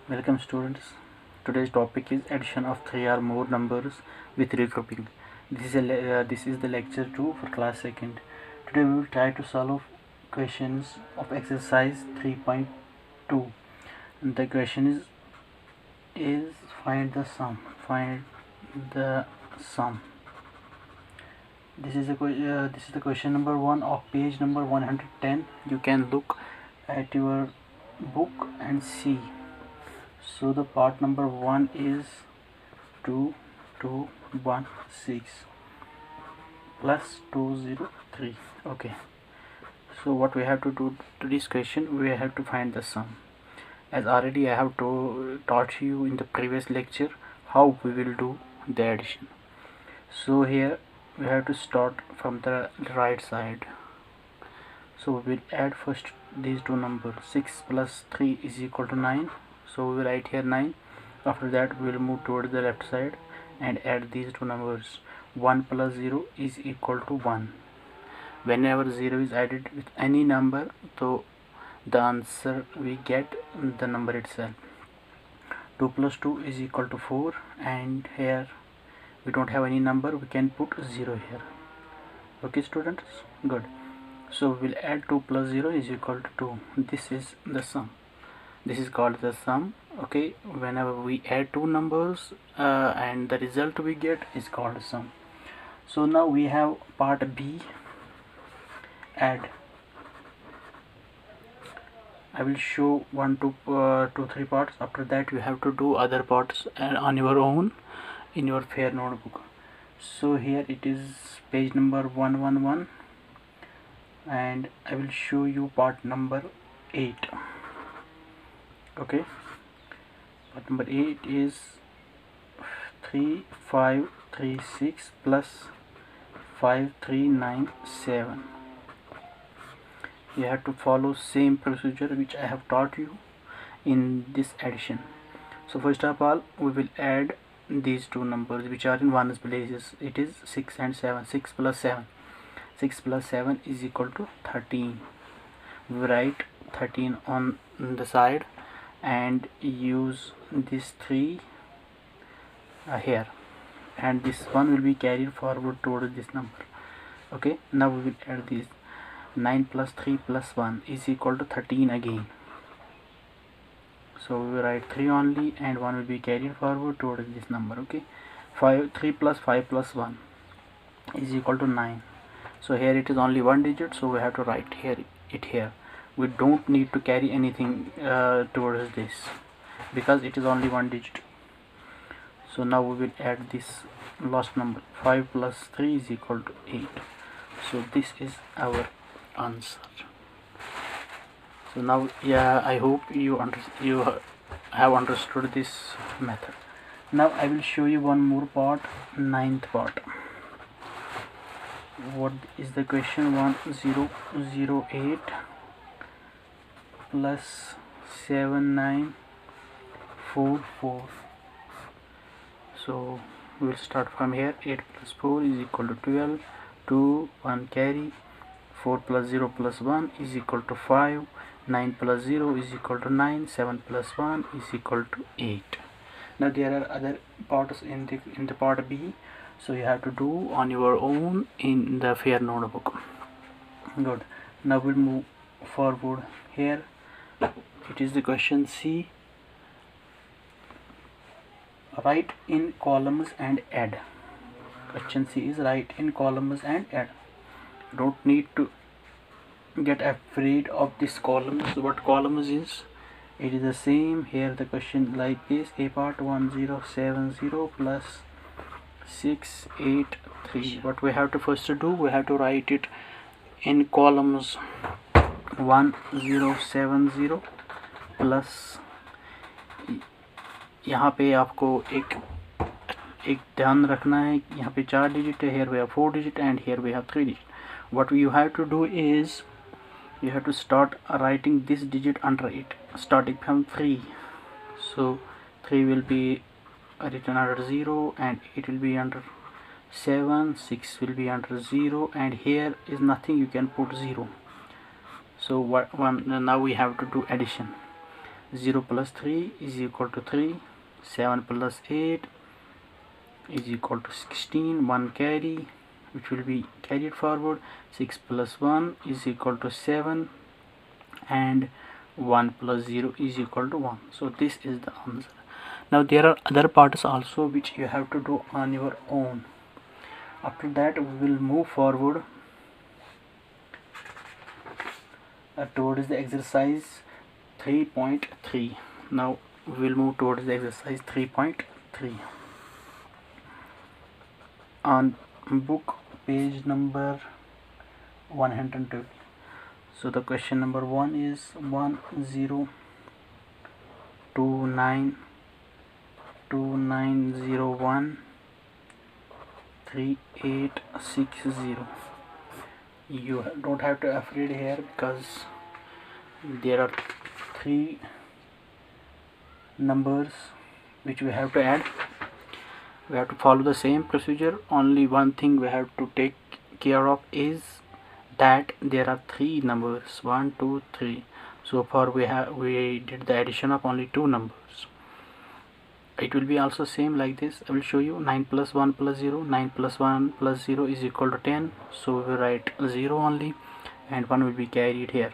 Welcome students. Today's topic is addition of three or more numbers with regrouping. This is the lecture 2 for class 2nd. Today we will try to solve questions of exercise 3.2. And the question is find the sum. Find the sum. This is the question number 1 of page number 110. You can look at your book and see. So the part number 1 is 2216 plus 203. Okay, so what we have to do to this question, we have to find the sum. As already I have taught you in the previous lecture how we will do the addition. So here we have to start from the right side. So we will add first these two numbers. 6 plus 3 is equal to 9. So we will write here 9. After that we will move towards the left side and add these two numbers. 1 plus 0 is equal to 1. Whenever 0 is added with any number, so the answer we get the number itself. 2 plus 2 is equal to 4, and here we don't have any number, we can put 0 here. Okay students, good. So we'll add 2 plus 0 is equal to 2. This is the sum. This is called the sum. Okay, whenever we add two numbers and the result we get is called sum. So now we have part B, add. I will show 1, 2, 2, 3 parts. After that you have to do other parts on your own in your fair notebook. So here it is page number 111 and I will show you part number 8. Okay, part number 8 is 3536 plus 5397. You have to follow same procedure which I have taught you in this addition. So first of all we will add these two numbers which are in ones places. It is 6 and 7. 6 plus 7. 6 plus 7 is equal to 13. We write 13 on the side and use this 3 here, and this one will be carried forward towards this number. Okay, now we will add this. 9 plus 3 plus 1 is equal to 13 again. So we will write 3 only and 1 will be carried forward towards this number. Okay, 3 plus 5 plus 1 is equal to 9. So here it is only one digit, so we have to write it here. We don't need to carry anything towards this because it is only one digit. So now we will add this last number. 5 plus 3 is equal to 8. So this is our answer. So now, yeah, I hope you have understood this method. Now I will show you one more part, 9th part. What is the question? 1008 plus 7944. So we will start from here. 8 plus 4 is equal to 12. 2, 1 carry. 4 plus 0 plus 1 is equal to 5. 9 plus 0 is equal to 9. 7 plus 1 is equal to 8. Now there are other parts in the part B, so you have to do on your own in the fair notebook. Good. Now we'll move forward. Here it is the question C. Write in columns and add. Question C is write in columns and add. Don't need to get afraid of this columns. What columns is? It is the same here. The question like this: A part 1070 plus 683. What we have to first do, we have to write it in columns. 1070 plus, यहाँ पे आपको एक ध्यान रखना है, यहाँ पे 4 digit है, here we have 4 digit and here we have 3 digit. What you have to do is you have to start writing this digit under it, starting from 3. So 3 will be written under 0 and it will be under 7. 6 will be under 0 and here is nothing, you can put 0. So now we have to do addition. 0 plus 3 is equal to 3. 7 plus 8 is equal to 16. 1 carry, which will be carried forward. 6 plus 1 is equal to 7, and 1 plus 0 is equal to 1. So this is the answer. Now there are other parts also which you have to do on your own. After that we will move forward towards the exercise 3.3. Now we will move towards the exercise 3.3 on book page number 120. So the question number 1 is 102929013860. You don't have to afraid here because there are 3 numbers which we have to add. We have to follow the same procedure. Only one thing we have to take care of is that there are 3 numbers, 1 2 3. So far we did the addition of only 2 numbers. It will be also same like this. I will show you. 9 plus 1 plus 0. 9 plus 1 plus 0 is equal to 10. So we will write 0 only, and 1 will be carried here.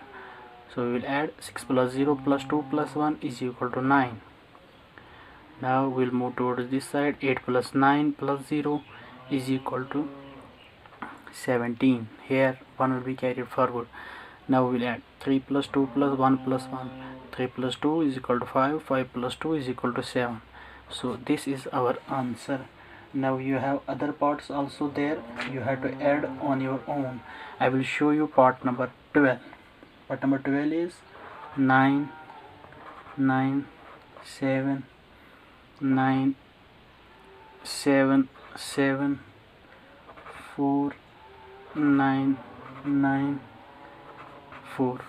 So we will add 6 plus 0 plus 2 plus 1 is equal to 9. Now we'll move towards this side. 8 plus 9 plus 0 is equal to 17. Here 1 will be carried forward. Now we'll add 3 plus 2 plus 1 plus 1. 3 plus 2 is equal to 5. 5 plus 2 is equal to 7. So this is our answer. Now you have other parts also there. You have to add on your own. I will show you part number 12. Part number 12 is 9 9 7 9 7 7 4 9 9 4.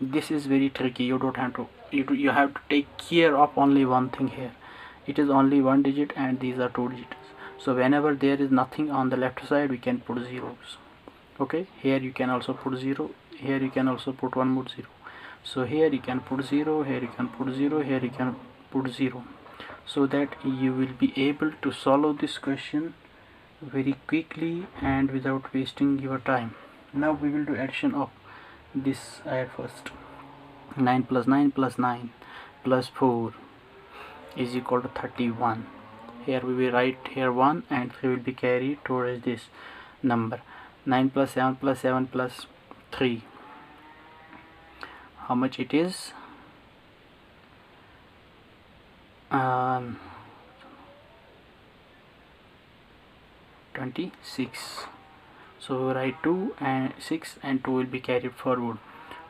This is very tricky. You don't have to you have to take care of only one thing here. It is only 1 digit and these are 2 digits. So whenever there is nothing on the left side, we can put zeros. Okay, here you can also put 0. Here you can also put one more 0. So here you can put 0, here you can put 0, here you can put 0, so that you will be able to solve this question very quickly and without wasting your time. Now we will do addition of this at first. 9 plus 9 plus 9 plus 4 is equal to 31. Here we will write here 1 and 3 will be carried towards this number. 9 plus 7 plus 7 plus 3. How much it is? 26. So we write 2 and 6 and 2 will be carried forward.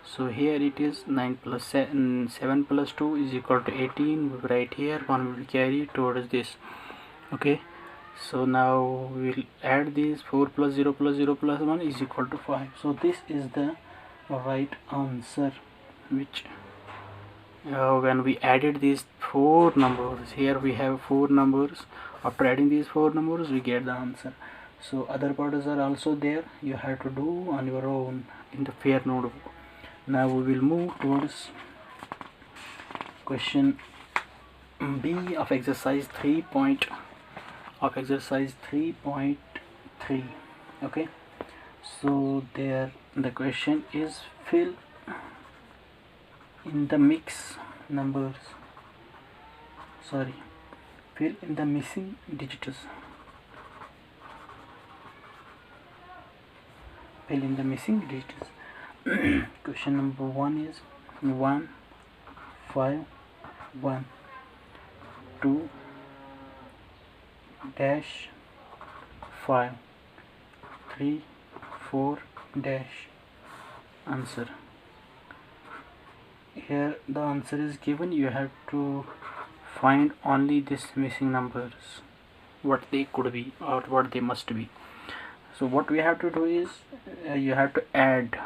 So here it is 9 plus 7 plus 2 is equal to 18. We write here 1 will be carried towards this. Okay, so now we will add these. 4 plus 0 plus 0 plus 1 is equal to 5. So this is the right answer, which when we added these 4 numbers, here we have 4 numbers. After adding these 4 numbers, we get the answer. So other parts are also there. You have to do on your own in the fair notebook. Now we will move towards question B of exercise 3.3. Okay, so there the question is fill in the missing digits. Fill in the missing digits. Question number 1 is 1 5 1 2 dash 5 3 4 dash. Answer. Here the answer is given. You have to find only these missing numbers, what they could be or what they must be. So what we have to do is you have to add,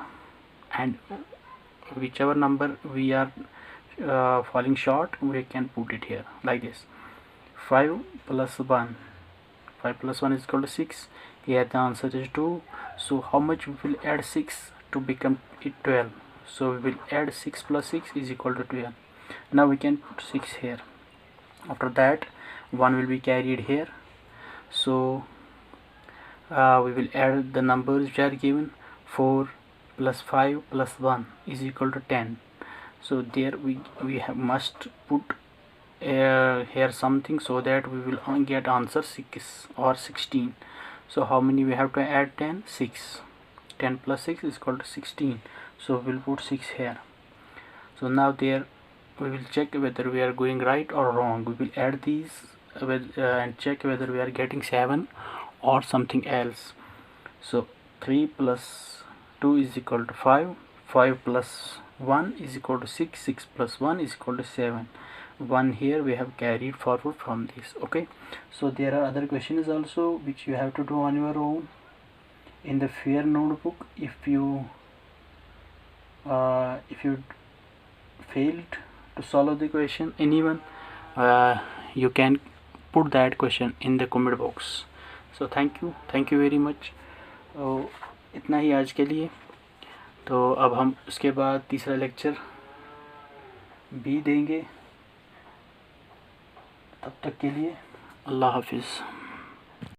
and whichever number we are falling short, we can put it here like this. 5 plus 1 is equal to 6. Here the answer is 2. So how much we will add 6 to become it 12? So we will add 6 plus 6 is equal to 12. Now we can put 6 here. After that 1 will be carried here, so we will add the numbers which are given. 4 plus 5 plus 1 is equal to 10. So there we must put here something, so that we will get answer 6 or 16. So how many we have to add? 10. 6. 10 plus 6 is equal to 16. So we'll put 6 here. So now there we will check whether we are going right or wrong. We will add these and check whether we are getting 7 or something else. So 3 plus 2 is equal to 5. 5 plus 1 is equal to 6. 6 plus 1 is equal to 7. 1 here we have carried forward from this. Okay, so there are other questions also which you have to do on your own in the fair notebook. If you failed to solve the question, anyone, you can put that question in the comment box. So thank you very much. इतना ही आज के लिए। तो अब हम उसके बाद तीसरा लेक्चर भी देंगे। तब तक के लिए अल्लाह हाफिज़।